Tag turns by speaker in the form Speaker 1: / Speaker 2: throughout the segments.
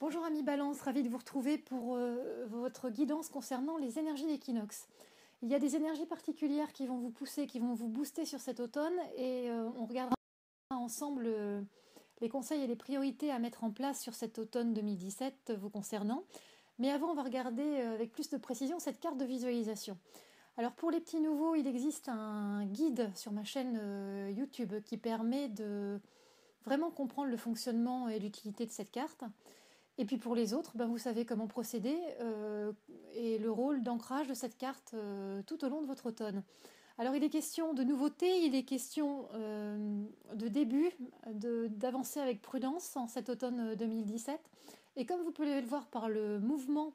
Speaker 1: Bonjour amis Balance, ravi de vous retrouver pour votre guidance concernant les énergies d'équinoxe. Il y a des énergies particulières qui vont vous pousser, qui vont vous booster sur cet automne et on regardera ensemble les conseils et les priorités à mettre en place sur cet automne 2017 vous concernant. Mais avant, on va regarder avec plus de précision cette carte de visualisation. Alors pour les petits nouveaux, il existe un guide sur ma chaîne YouTube qui permet de vraiment comprendre le fonctionnement et l'utilité de cette carte. Et puis pour les autres, ben vous savez comment procéder et le rôle d'ancrage de cette carte tout au long de votre automne. Alors il est question de nouveautés, il est question de début, d'avancer avec prudence en cet automne 2017. Et comme vous pouvez le voir par le mouvement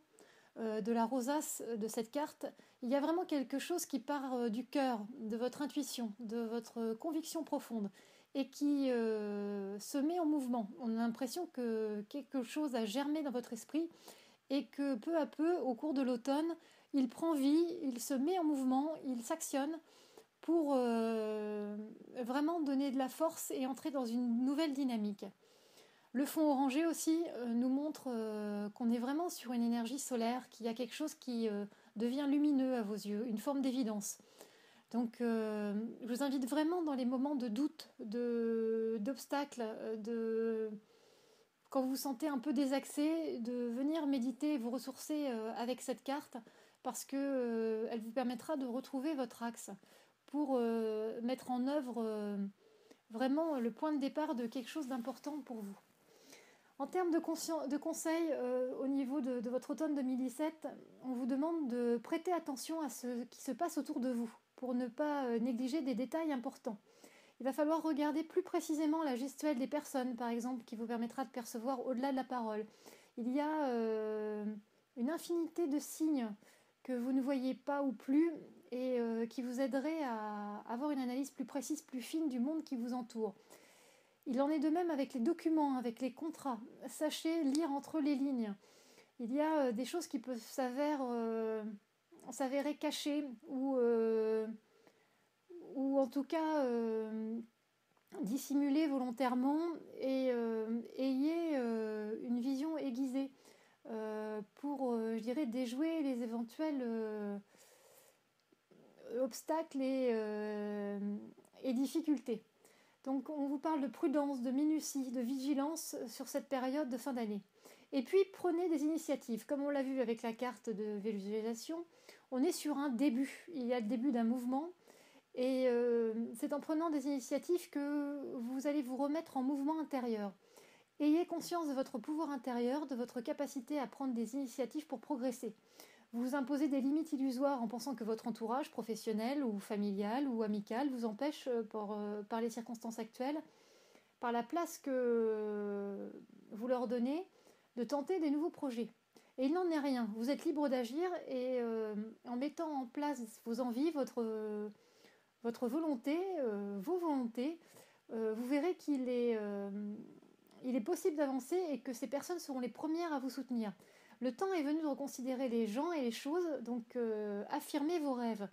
Speaker 1: de la rosace de cette carte, il y a vraiment quelque chose qui part du cœur, de votre intuition, de votre conviction profonde et qui se met en mouvement. On a l'impression que quelque chose a germé dans votre esprit et que peu à peu, au cours de l'automne, il prend vie, il se met en mouvement, il s'actionne pour vraiment donner de la force et entrer dans une nouvelle dynamique. Le fond orangé aussi nous montre qu'on est vraiment sur une énergie solaire, qu'il y a quelque chose qui devient lumineux à vos yeux, une forme d'évidence. Donc je vous invite vraiment dans les moments de doute, d'obstacles, quand vous vous sentez un peu désaxé, de venir méditer, vous ressourcer avec cette carte, parce que elle vous permettra de retrouver votre axe pour mettre en œuvre vraiment le point de départ de quelque chose d'important pour vous. En termes de conseils au niveau de votre automne 2017, on vous demande de prêter attention à ce qui se passe autour de vous pour ne pas négliger des détails importants. Il va falloir regarder plus précisément la gestuelle des personnes, par exemple, qui vous permettra de percevoir au-delà de la parole. Il y a une infinité de signes que vous ne voyez pas ou plus et qui vous aideraient à avoir une analyse plus précise, plus fine du monde qui vous entoure. Il en est de même avec les documents, avec les contrats. Sachez lire entre les lignes. Il y a des choses qui peuvent s'avérer cachées ou en tout cas dissimulées volontairement et ayez une vision aiguisée pour, je dirais, déjouer les éventuels obstacles et difficultés. Donc on vous parle de prudence, de minutie, de vigilance sur cette période de fin d'année. Et puis prenez des initiatives. Comme on l'a vu avec la carte de visualisation, on est sur un début. Il y a le début d'un mouvement. Et c'est en prenant des initiatives que vous allez vous remettre en mouvement intérieur. Ayez conscience de votre pouvoir intérieur, de votre capacité à prendre des initiatives pour progresser. Vous vous imposez des limites illusoires en pensant que votre entourage professionnel ou familial ou amical vous empêche par les circonstances actuelles, par la place que vous leur donnez, de tenter des nouveaux projets. Et il n'en est rien. Vous êtes libre d'agir et en mettant en place vos envies, votre volonté, vos volontés, vous verrez il est possible d'avancer et que ces personnes seront les premières à vous soutenir. Le temps est venu de reconsidérer les gens et les choses, donc affirmez vos rêves.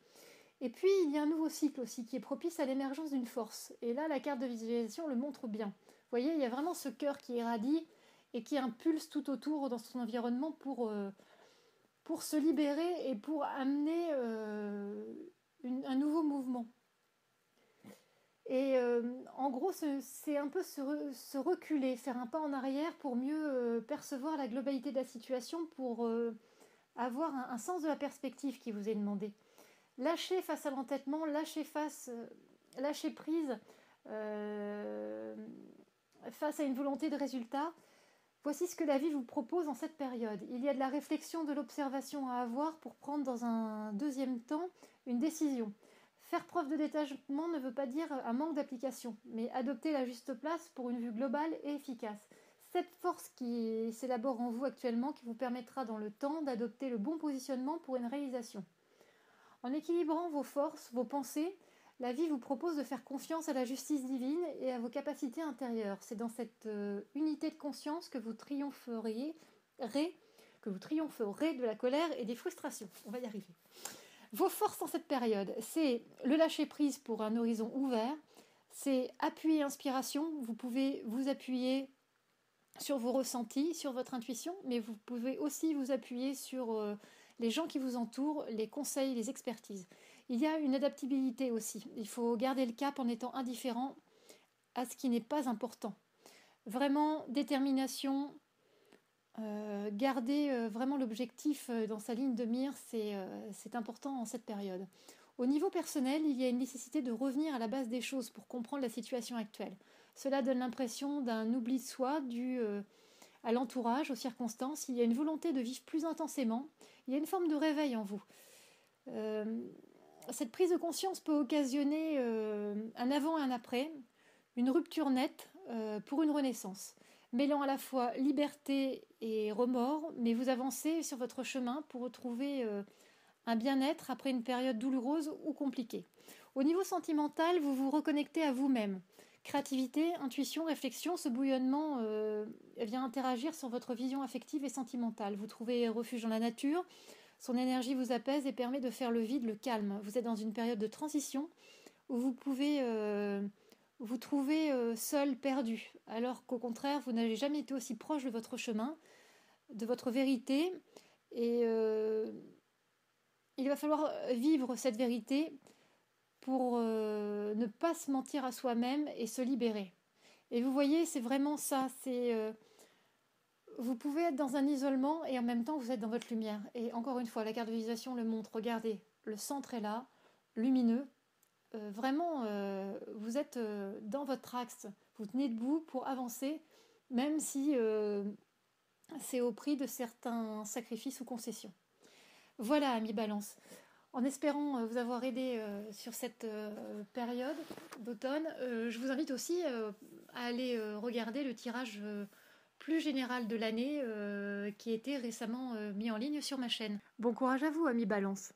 Speaker 1: Et puis, il y a un nouveau cycle aussi qui est propice à l'émergence d'une force. Et là, la carte de visualisation le montre bien. Vous voyez, il y a vraiment ce cœur qui irradie et qui impulse tout autour dans son environnement pour se libérer et pour amener un nouveau mouvement. Et en gros, c'est un peu se reculer, faire un pas en arrière pour mieux percevoir la globalité de la situation, pour avoir un sens de la perspective qui vous est demandé. Lâchez face à l'entêtement, lâchez prise face à une volonté de résultat. Voici ce que la vie vous propose en cette période. Il y a de la réflexion, de l'observation à avoir pour prendre dans un deuxième temps une décision. Faire preuve de détachement ne veut pas dire un manque d'application, mais adopter la juste place pour une vue globale et efficace. Cette force qui s'élabore en vous actuellement, qui vous permettra dans le temps d'adopter le bon positionnement pour une réalisation. En équilibrant vos forces, vos pensées, la vie vous propose de faire confiance à la justice divine et à vos capacités intérieures. C'est dans cette unité de conscience que vous triompherez de la colère et des frustrations. On va y arriver. Vos forces en cette période, c'est le lâcher-prise pour un horizon ouvert, c'est appui et inspiration. Vous pouvez vous appuyer sur vos ressentis, sur votre intuition, mais vous pouvez aussi vous appuyer sur les gens qui vous entourent, les conseils, les expertises. Il y a une adaptabilité aussi. Il faut garder le cap en étant indifférent à ce qui n'est pas important. Vraiment, détermination, garder vraiment l'objectif dans sa ligne de mire, c'est important en cette période. Au niveau personnel, il y a une nécessité de revenir à la base des choses pour comprendre la situation actuelle. Cela donne l'impression d'un oubli de soi dû à l'entourage, aux circonstances. Il y a une volonté de vivre plus intensément. Il y a une forme de réveil en vous. Euh, cette prise de conscience peut occasionner un avant et un après, une rupture nette pour une renaissance, mêlant à la fois liberté et remords, mais vous avancez sur votre chemin pour retrouver un bien-être après une période douloureuse ou compliquée. Au niveau sentimental, vous vous reconnectez à vous-même. Créativité, intuition, réflexion, ce bouillonnement vient interagir sur votre vision affective et sentimentale. Vous trouvez refuge dans la nature, son énergie vous apaise et permet de faire le vide, le calme. Vous êtes dans une période de transition où vous pouvez vous trouver seul, perdu, alors qu'au contraire, vous n'avez jamais été aussi proche de votre chemin, de votre vérité, et il va falloir vivre cette vérité pour ne pas se mentir à soi-même et se libérer. Et vous voyez, c'est vraiment ça, vous pouvez être dans un isolement et en même temps vous êtes dans votre lumière. Et encore une fois, la carte de visualisation le montre, regardez, le centre est là, lumineux. Vraiment, vous êtes dans votre axe, vous tenez debout pour avancer, même si c'est au prix de certains sacrifices ou concessions. Voilà, amis Balance. En espérant vous avoir aidé sur cette période d'automne, je vous invite aussi à aller regarder le tirage plus général de l'année qui a été récemment mis en ligne sur ma chaîne. Bon courage à vous, amis Balance.